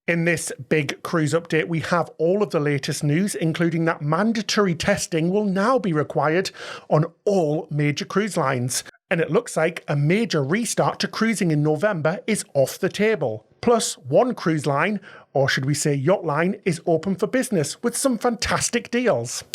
In this big cruise update, we have all of the latest news, including that mandatory testing will now be required on all major cruise lines. And it looks like a major restart to cruising in November is off the table. Plus, one cruise line, or should we say yacht line, is open for business with some fantastic deals.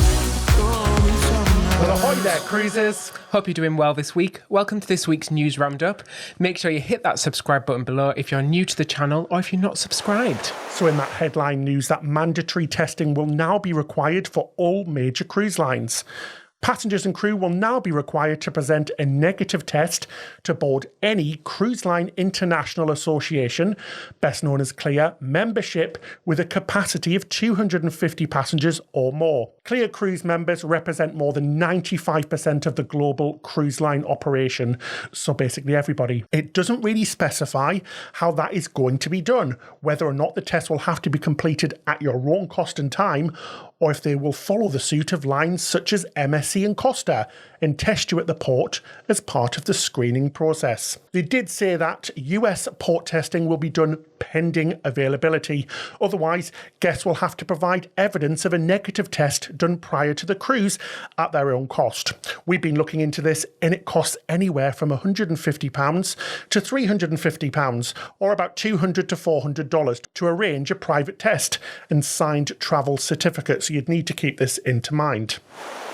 Well, ahoy there, cruisers! Hope you're doing well this week. Welcome to this week's news roundup. Make sure you hit that subscribe button below if you're new to the channel or if you're not subscribed. So in that headline news, that mandatory testing will now be required for all major cruise lines. Passengers and crew will now be required to present a negative test to board any Cruise Line International Association, best known as CLIA, membership with a capacity of 250 passengers or more. CLIA cruise members represent more than 95% of the global cruise line operation, so basically everybody. It doesn't really specify how that is going to be done, whether or not the test will have to be completed at your own cost and time, or if they will follow the suit of lines such as MSC and Costa and test you at the port as part of the screening process. They did say that US port testing will be done pending availability. Otherwise, guests will have to provide evidence of a negative test done prior to the cruise at their own cost. We've been looking into this and it costs anywhere from £150 to £350 or about $200 to $400 to arrange a private test and signed travel certificates. So you'd need to keep this into mind.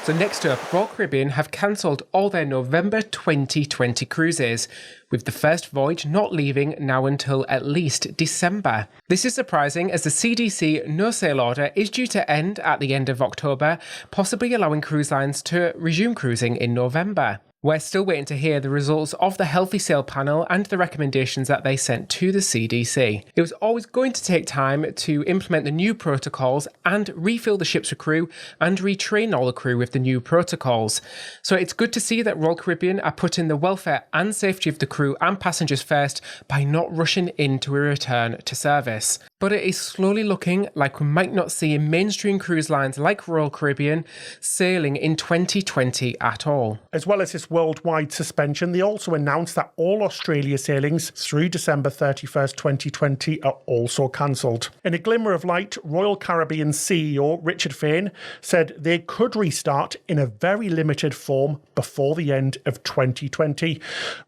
So next up, Royal Caribbean have cancelled all their November 2020 cruises, with the first voyage not leaving now until at least December. This is surprising as the CDC no-sail order is due to end at the end of October, possibly allowing cruise lines to resume cruising in November. We're still waiting to hear the results of the Healthy Sail panel and the recommendations that they sent to the CDC. It was always going to take time to implement the new protocols and refill the ships with crew and retrain all the crew with the new protocols. So it's good to see that Royal Caribbean are putting the welfare and safety of the crew and passengers first by not rushing into a return to service. But it is slowly looking like we might not see mainstream cruise lines like Royal Caribbean sailing in 2020 at all. As well as this worldwide suspension, they also announced that all Australia sailings through December 31st, 2020 are also cancelled. In a glimmer of light, Royal Caribbean CEO Richard Fain said they could restart in a very limited form before the end of 2020.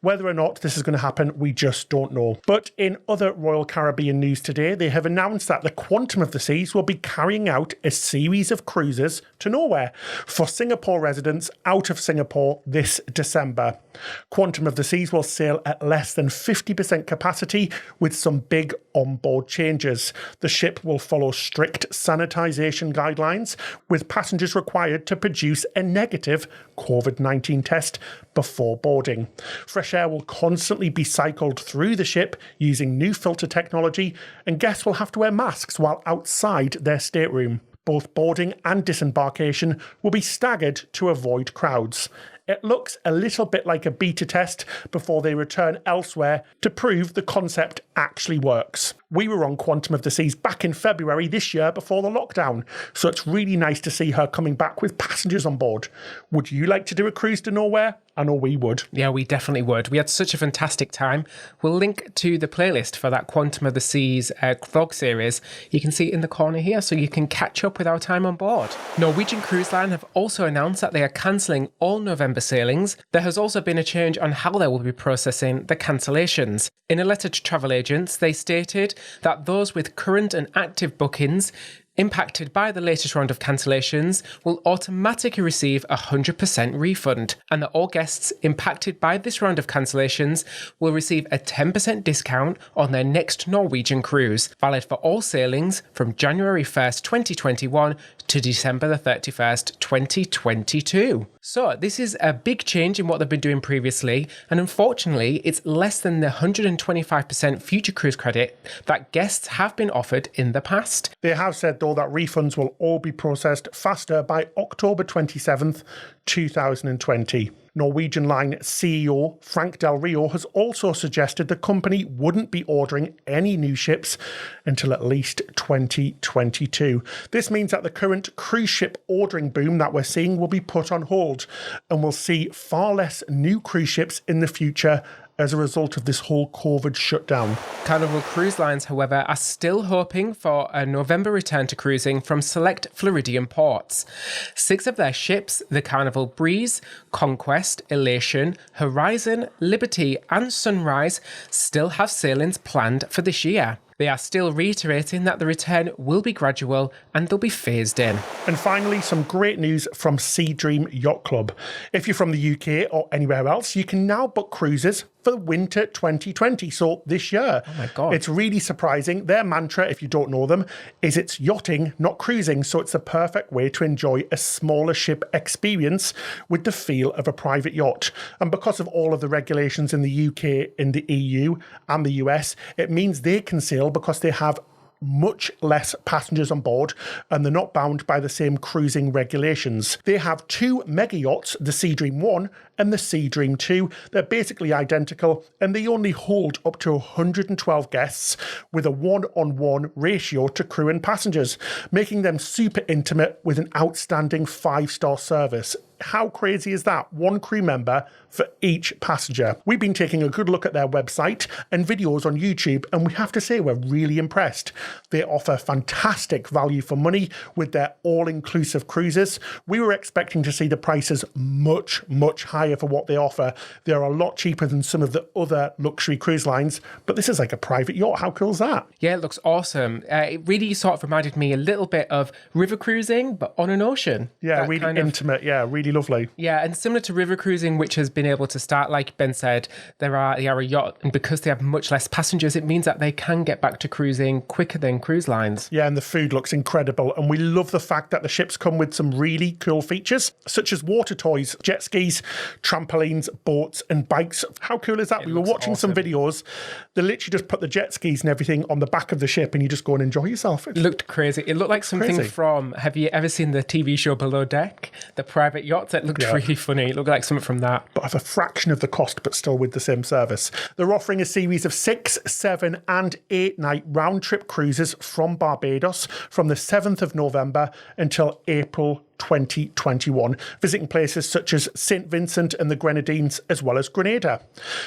Whether or not this is going to happen, we just don't know. But in other Royal Caribbean news today, they have announced that the Quantum of the Seas will be carrying out a series of cruises to nowhere for Singapore residents out of Singapore this December. Quantum of the Seas will sail at less than 50% capacity with some big onboard changes. The ship will follow strict sanitisation guidelines, with passengers required to produce a negative COVID-19 test before boarding. Fresh air will constantly be cycled through the ship using new filter technology, and guests will have to wear masks while outside their stateroom. Both boarding and disembarkation will be staggered to avoid crowds. It looks a little bit like a beta test before they return elsewhere to prove the concept actually works. We were on Quantum of the Seas back in February this year before the lockdown, so it's really nice to see her coming back with passengers on board. Would you like to do a cruise to nowhere? I know we would. Yeah, we definitely would. We had such a fantastic time. We'll link to the playlist for that Quantum of the Seas vlog series. You can see it in the corner here, so you can catch up with our time on board. Norwegian Cruise Line have also announced that they are cancelling all November sailings. There has also been a change on how they will be processing the cancellations. In a letter to travel agents, they stated that those with current and active bookings impacted by the latest round of cancellations will automatically receive a 100% refund, and that all guests impacted by this round of cancellations will receive a 10% discount on their next Norwegian cruise, valid for all sailings from January 1st, 2021 to December the 31st, 2022. So this is a big change in what they've been doing previously, and unfortunately it's less than the 125% future cruise credit that guests have been offered in the past. They have said though that refunds will all be processed faster by October 27th, 2020. Norwegian Line CEO Frank Del Rio has also suggested the company wouldn't be ordering any new ships until at least 2022. This means that the current cruise ship ordering boom that we're seeing will be put on hold, and we'll see far less new cruise ships in the future as a result of this whole COVID shutdown. Carnival Cruise Lines, however, are still hoping for a November return to cruising from select Floridian ports. 6 of their ships, the Carnival Breeze, Conquest, Elation, Horizon, Liberty and Sunrise, still have sailings planned for this year. They are still reiterating that the return will be gradual and they'll be phased in. And finally, some great news from Sea Dream Yacht Club. If you're from the UK or anywhere else, you can now book cruises for winter 2020, so this year. Oh my God. It's really surprising. Their mantra, if you don't know them, is it's yachting, not cruising, so it's a perfect way to enjoy a smaller ship experience with the feel of a private yacht. And because of all of the regulations in the UK, in the EU and the US, it means they can sail because they have much less passengers on board and they're not bound by the same cruising regulations. They have 2 mega yachts, the Sea Dream 1 and the Sea Dream 2. They're basically identical and they only hold up to 112 guests with a 1-on-1 ratio to crew and passengers, making them super intimate with an outstanding 5-star service. How crazy is that? 1 crew member for each passenger. We've been taking a good look at their website and videos on YouTube, and we have to say we're really impressed. They offer fantastic value for money with their all-inclusive cruises. We were expecting to see the prices much, much higher for what they offer. They're a lot cheaper than some of the other luxury cruise lines, but this is like a private yacht. How cool is that? Yeah, it looks awesome. It really sort of reminded me a little bit of river cruising, but on an ocean. Yeah, That really kind of- intimate. Yeah, really lovely. Yeah, and similar to river cruising, which has been able to start, like Ben said, they are a yacht, and because they have much less passengers, it means that they can get back to cruising quicker than cruise lines. Yeah, and the food looks incredible. And we love the fact that the ships come with some really cool features, such as water toys, jet skis, trampolines, boats, and bikes. How cool is that? We were watching some videos. They literally just put the jet skis and everything on the back of the ship, and you just go and enjoy yourself. It looked crazy. It looked like something Crazy. from, have you ever seen the TV show Below Deck? The private yachts? It looked really funny. It looked like something from that. But of a fraction of the cost, but still with the same service. They're offering a series of 6, 7 and 8 night round trip cruises from Barbados from the 7th of November until April 2021, visiting places such as St. Vincent and the Grenadines, as well as Grenada.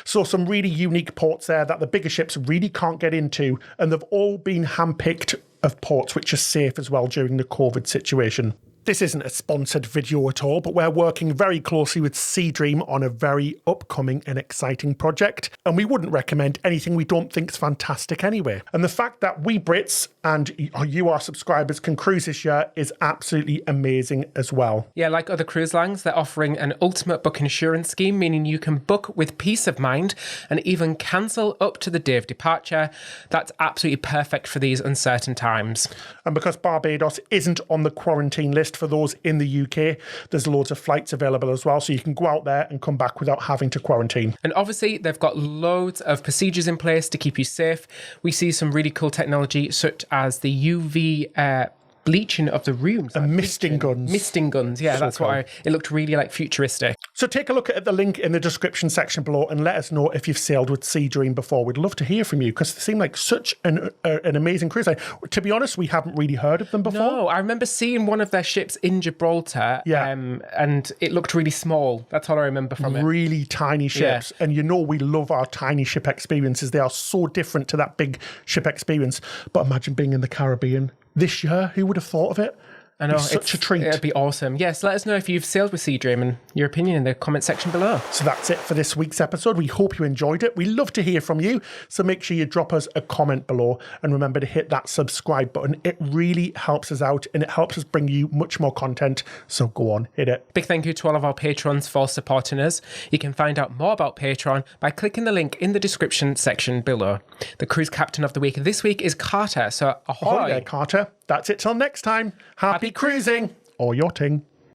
So some really unique ports there that the bigger ships really can't get into, and they've all been handpicked of ports which are safe as well during the COVID situation. This isn't a sponsored video at all, but we're working very closely with Sea Dream on a very upcoming and exciting project, and we wouldn't recommend anything we don't think's fantastic anyway. And the fact that we Brits and you, our subscribers, can cruise this year is absolutely amazing as well. Yeah, like other cruise lines, they're offering an ultimate book insurance scheme, meaning you can book with peace of mind and even cancel up to the day of departure. That's absolutely perfect for these uncertain times. And because Barbados isn't on the quarantine list for those in the UK, there's loads of flights available as well, so you can go out there and come back without having to quarantine. And obviously, they've got loads of procedures in place to keep you safe. We see some really cool technology, such as the UV bleaching of the rooms. And misting guns. Misting guns, yeah, So that's cool. what it looked really like futuristic. So take a look at the link in the description section below and let us know if you've sailed with Sea Dream before. We'd love to hear from you because they seem like such an amazing cruise line. To be honest, we haven't really heard of them before. No, I remember seeing one of their ships in Gibraltar, and it looked really small. That's all I remember from it. Really tiny ships. And you know we love our tiny ship experiences. They are so different to that big ship experience. But imagine being in the Caribbean this year. Who would have thought of it? I know, It's such a treat. It'd be awesome. Yes, let us know if you've sailed with Sea Dream and your opinion in the comment section below. So that's it for this week's episode. We hope you enjoyed it. We love to hear from you. So make sure you drop us a comment below and remember to hit that subscribe button. It really helps us out and it helps us bring you much more content. So go on, hit it. Big thank you to all of our patrons for supporting us. You can find out more about Patreon by clicking the link in the description section below. The cruise captain of the week this week is Carter. So ahoy. Ahoy there, Carter. That's it till next time. Happy cruising or yachting.